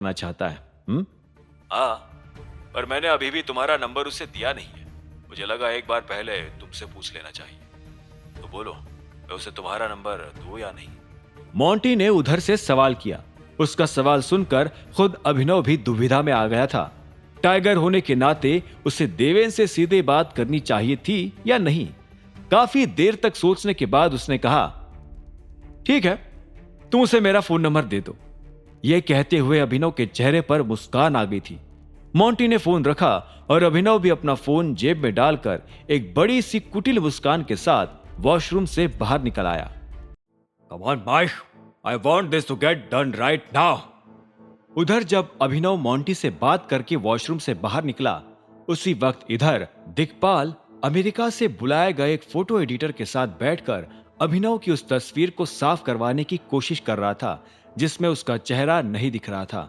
करना चाहता है। हाँ, पर मैंने अभी भी तुम्हारा नंबर उसे दिया नहीं है। मुझे लगा एक बार पहले तुमसे पूछ लेना चाहिए। तो बोलो, मैं उसे तुम्हारा नंबर दूं या नहीं? मोंटी ने उधर से सवाल किया। उसका सवाल सुनकर खुद अभिनव भी दुविधा में आ गया था। टाइगर होने के नाते उसे देवेन से सीधे बात करनी चाहिए थी या नहीं। काफी देर तक सोचने के बाद उसने कहा, ठीक है, तुम उसे मेरा फोन नंबर दे दो। यह कहते हुए अभिनव के चेहरे पर मुस्कान आ गई थी। मोंटी ने फोन रखा और अभिनव भी अपना फोन जेब में डालकर एक बड़ी सी कुटिल मुस्कान के साथ वॉशरूम से बाहर निकल आया। Come on Mike, I want this to get done right now. उधर जब अभिनव मोंटी से बात करके वॉशरूम से बाहर निकला, उसी वक्त इधर दिक्पाल अमेरिका से बुलाए गए एक फोटो एडिटर के साथ बैठकर अभिनव की उस तस्वीर को साफ करवाने की कोशिश कर रहा था जिसमें उसका चेहरा नहीं दिख रहा था।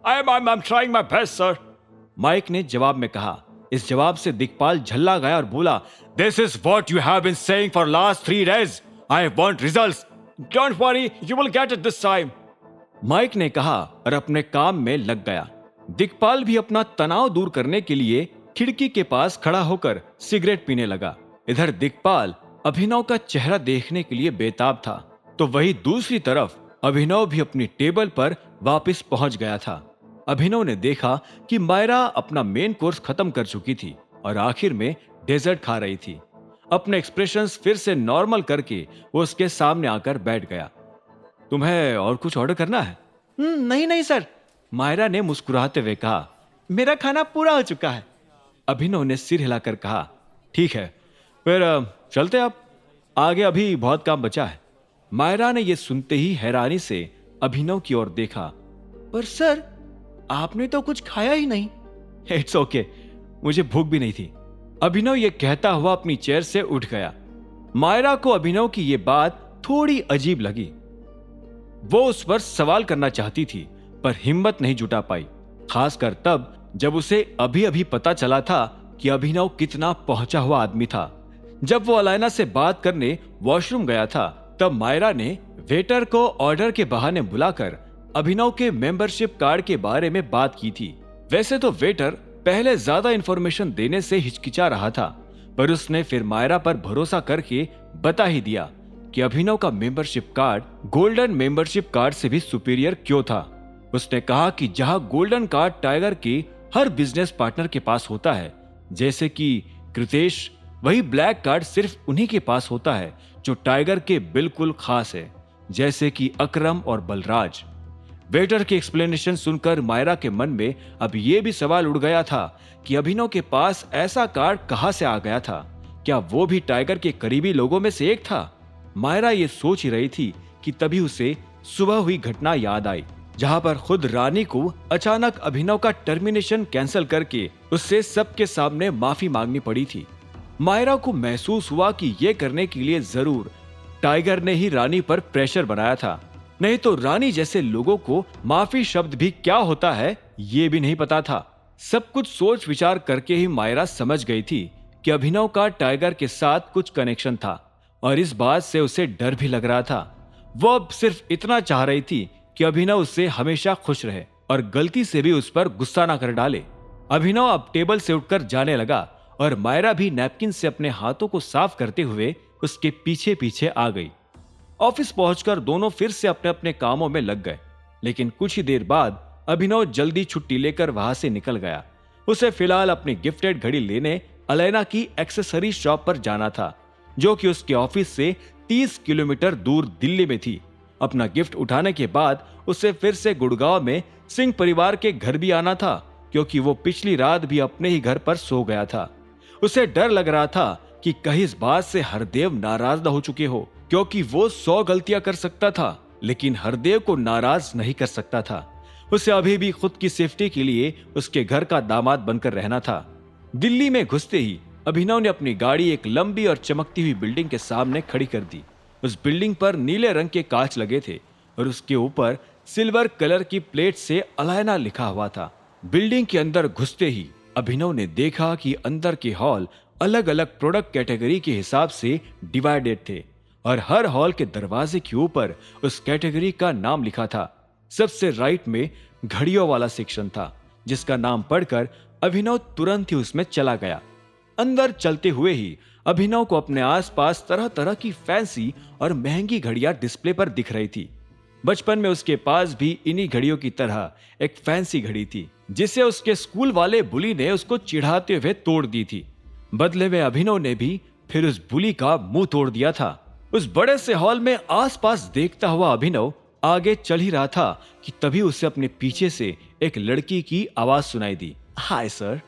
I'm trying my best, sir. Mike ने जवाब में कहा। इस जवाब से दिक्पाल झल्ला गया और बोला, This is what you have been saying for last 3 days. I want results. Don't worry, you will get it this time. Mike ने कहा और अपने काम में लग गया। दिक्पाल भी अपना तनाव दूर करने के लिए खिड़की के पास खड़ा होकर सिगरेट पीने लगा। इधर दिक्पाल अभिनव का चेहरा देखने के लिए बेताब था, तो वही दूसरी तरफ अभिनव भी अपनी टेबल पर वापस पहुंच गया था। अभिनव ने देखा कि मायरा अपना मेन कोर्स खत्म कर चुकी थी और आखिर में डेजर्ट खा रही थी। अपने एक्सप्रेशंस फिर से नॉर्मल करके वो उसके सामने आकर बैठ गया। तुम्हें और कुछ ऑर्डर करना है? नहीं नहीं सर, मायरा ने मुस्कुराते हुए कहा, मेरा खाना पूरा हो चुका है। अभिनव ने सिर हिलाकर कहा, ठीक है, फिर चलते आप, आगे अभी बहुत काम बचा है। मायरा ने यह सुनते ही हैरानी से अभिनव की ओर देखा, पर सर आपने तो कुछ खाया ही नहीं। इट्स ओके, मुझे भूख भी नहीं थी। अभिनव यह कहता हुआ अपनी चेयर से उठ गया। मायरा को अभिनव की यह बात थोड़ी अजीब लगी। वो उस पर सवाल करना चाहती थी पर हिम्मत नहीं जुटा पाई, खासकर तब जब उसे अभी अभी पता चला था कि अभिनव कितना पहुंचा हुआ आदमी था। जब वो अलायना से बात करने वॉशरूम गया था तब मायरा ने वेटर को ऑर्डर के बहाने बुलाकर अभिनव के मेंबरशिप कार्ड के बारे में बात की थी। वैसे तो वेटर पहले ज्यादा इंफॉर्मेशन देने से हिचकिचा रहा था, पर उसने फिर मायरा पर भरोसा करके बता ही दिया कि अभिनव का membership card golden membership card से भी सुपीरियर क्यों था। उसने कहा कि जहां गोल्डन कार्ड टाइगर के हर बिजनेस पार्टनर के पास होता है, जैसे कि कृतेश, वही ब्लैक कार्ड सिर्फ उन्हीं के पास होता है जो टाइगर के बिल्कुल खास है, जैसे कि अकरम और बलराज। वेटर की एक्सप्लेनेशन सुनकर मायरा के मन में अब यह भी सवाल उड़ गया था कि अभिनव के पास ऐसा कार्ड कहां से आ गया था। क्या वो भी टाइगर के करीबी लोगों में से एक था? मायरा ये सोच ही रही थी कि तभी उसे सुबह हुई घटना याद आई, जहां पर खुद रानी को अचानक अभिनव का टर्मिनेशन कैंसिल करके उससे सबके सामने माफी मांगनी पड़ी थी। मायरा को महसूस हुआ कि ये करने के लिए जरूर टाइगर ने ही रानी पर प्रेशर बनाया था, नहीं तो रानी जैसे लोगों को माफी शब्द भी क्या होता है ये भी नहीं पता था। सब कुछ सोच विचार करके ही मायरा समझ गई थी कि अभिनव का टाइगर के साथ कुछ कनेक्शन था और इस बात से उसे डर भी लग रहा था। वो अब सिर्फ इतना चाह रही थी कि अभिनव उससे हमेशा खुश रहे और गलती से भी उस पर गुस्सा ना कर डाले। अभिनव अब टेबल से उठकर जाने लगा और मायरा भी नैपकिन से अपने हाथों को साफ करते हुए उसके पीछे पीछे आ गई। ऑफिस पहुंचकर दोनों फिर से अपने अपने कामों में लग गए, लेकिन कुछ ही देर बाद अभिनव जल्दी छुट्टी लेकर वहां से निकल गया। उसे फिलहाल अपनी गिफ्टेड घड़ी लेने अलायना की एक्सेसरी शॉप पर जाना था, जो कि उसके ऑफिस से 30 किलोमीटर दूर दिल्ली में थी। अपना गिफ्ट उठाने के बाद उसे फिर से गुड़गांव में सिंह परिवार के घर भी आना था, क्योंकि वो पिछली रात भी अपने ही घर पर सो गया था। उसे डर लग रहा था कि कहीं इस बात से हरदेव नाराज न हो चुके हो, क्योंकि वो 100 गलतियां कर सकता था लेकिन हरदेव को नाराज नहीं कर सकता था। उसे अभी भी खुद की सेफ्टी के लिए उसके घर का दामाद बनकर रहना था। दिल्ली में घुसते ही अभिनव ने अपनी गाड़ी एक लंबी और चमकती हुई बिल्डिंग के सामने खड़ी कर दी। उस बिल्डिंग पर नीले रंग के कांच लगे थे और उसके ऊपर सिल्वर कलर की प्लेट से अलायना लिखा हुआ था। बिल्डिंग के अंदर घुसते ही अभिनव ने देखा कि अंदर के हॉल अलग अलग प्रोडक्ट कैटेगरी के हिसाब से डिवाइडेड थे और हर हॉल के दरवाजे के ऊपर उस कैटेगरी का नाम लिखा था। सबसे राइट में घड़ियों वाला सेक्शन था, जिसका नाम पढ़कर अभिनव तुरंत ही उसमें चला गया। अंदर चलते हुए ही अभिनव को अपने आसपास तरह तरह की फैंसी और महंगी घड़ियां डिस्प्ले पर दिख रही थी। बचपन में उसके पास भी इन्हीं घड़ियों की तरह एक फैंसी घड़ी थी, जिसे उसके स्कूल वाले बुली ने उसको चिढ़ाते हुए तोड़ दी थी। बदले में अभिनव ने भी फिर उस बुली का मुंह तोड़ दिया था। उस बड़े से हॉल में आसपास देखता हुआ अभिनव आगे चल ही रहा था कि तभी उसे अपने पीछे से एक लड़की की आवाज सुनाई दी। Hi sir.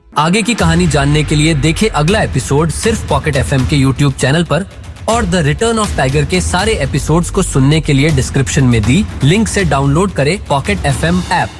आगे की कहानी जानने के लिए देखें अगला एपिसोड सिर्फ पॉकेट एफएम के यूट्यूब चैनल पर, और द रिटर्न ऑफ टाइगर के सारे एपिसोड्स को सुनने के लिए डिस्क्रिप्शन में दी लिंक से डाउनलोड करें पॉकेट एफएम ऐप।